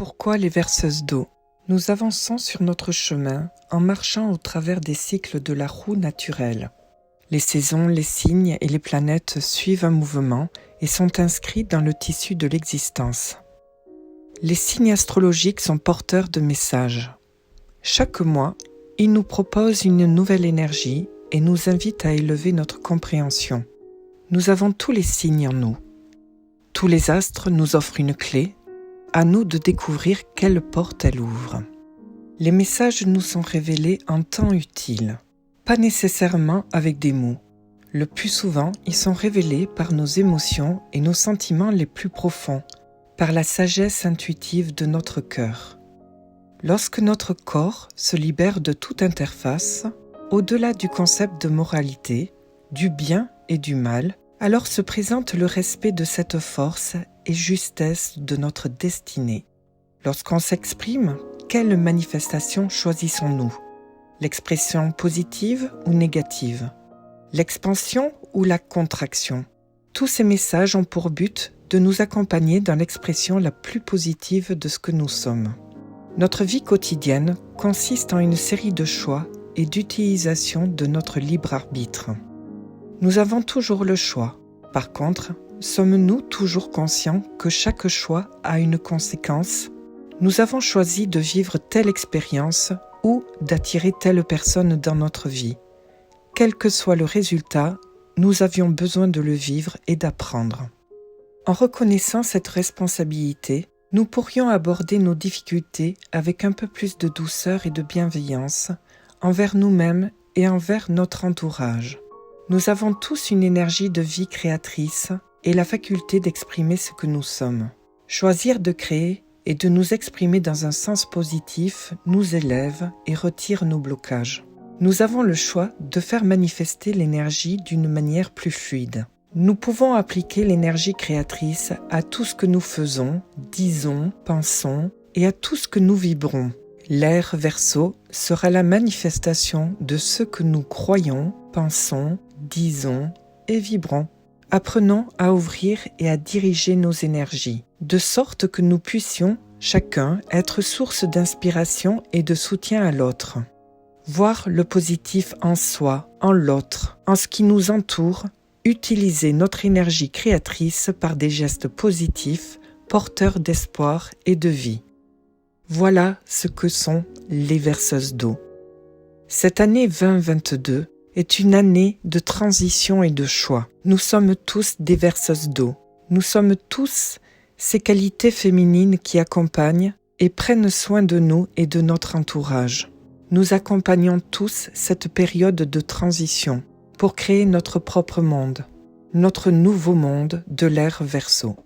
Pourquoi les verseuses d'eau? Nous avançons sur notre chemin en marchant au travers des cycles de la roue naturelle. Les saisons, les signes et les planètes suivent un mouvement et sont inscrits dans le tissu de l'existence. Les signes astrologiques sont porteurs de messages. Chaque mois, ils nous proposent une nouvelle énergie et nous invitent à élever notre compréhension. Nous avons tous les signes en nous. Tous les astres nous offrent une clé. À nous de découvrir quelle porte elle ouvre. Les messages nous sont révélés en temps utile, pas nécessairement avec des mots. Le plus souvent, ils sont révélés par nos émotions et nos sentiments les plus profonds, par la sagesse intuitive de notre cœur. Lorsque notre corps se libère de toute interface, au-delà du concept de moralité, du bien et du mal, alors se présente le respect de cette force et justesse de notre destinée. Lorsqu'on s'exprime, quelle manifestation choisissons-nous? L'expression positive ou négative? L'expansion ou la contraction? Tous ces messages ont pour but de nous accompagner dans l'expression la plus positive de ce que nous sommes. Notre vie quotidienne consiste en une série de choix et d'utilisation de notre libre arbitre. Nous avons toujours le choix. Par contre, sommes-nous toujours conscients que chaque choix a une conséquence? Nous avons choisi de vivre telle expérience ou d'attirer telle personne dans notre vie. Quel que soit le résultat, nous avions besoin de le vivre et d'apprendre. En reconnaissant cette responsabilité, nous pourrions aborder nos difficultés avec un peu plus de douceur et de bienveillance envers nous-mêmes et envers notre entourage. Nous avons tous une énergie de vie créatrice et la faculté d'exprimer ce que nous sommes. Choisir de créer et de nous exprimer dans un sens positif nous élève et retire nos blocages. Nous avons le choix de faire manifester l'énergie d'une manière plus fluide. Nous pouvons appliquer l'énergie créatrice à tout ce que nous faisons, disons, pensons et à tout ce que nous vibrons. L'ère Verseau sera la manifestation de ce que nous croyons, pensons, disons et vibrons. Apprenons à ouvrir et à diriger nos énergies, de sorte que nous puissions, chacun, être source d'inspiration et de soutien à l'autre. Voir le positif en soi, en l'autre, en ce qui nous entoure, utiliser notre énergie créatrice par des gestes positifs, porteurs d'espoir et de vie. Voilà ce que sont les verseuses d'eau. Cette année 2022 est une année de transition et de choix. Nous sommes tous des verseuses d'eau. Nous sommes tous ces qualités féminines qui accompagnent et prennent soin de nous et de notre entourage. Nous accompagnons tous cette période de transition pour créer notre propre monde, notre nouveau monde de l'ère Verseau.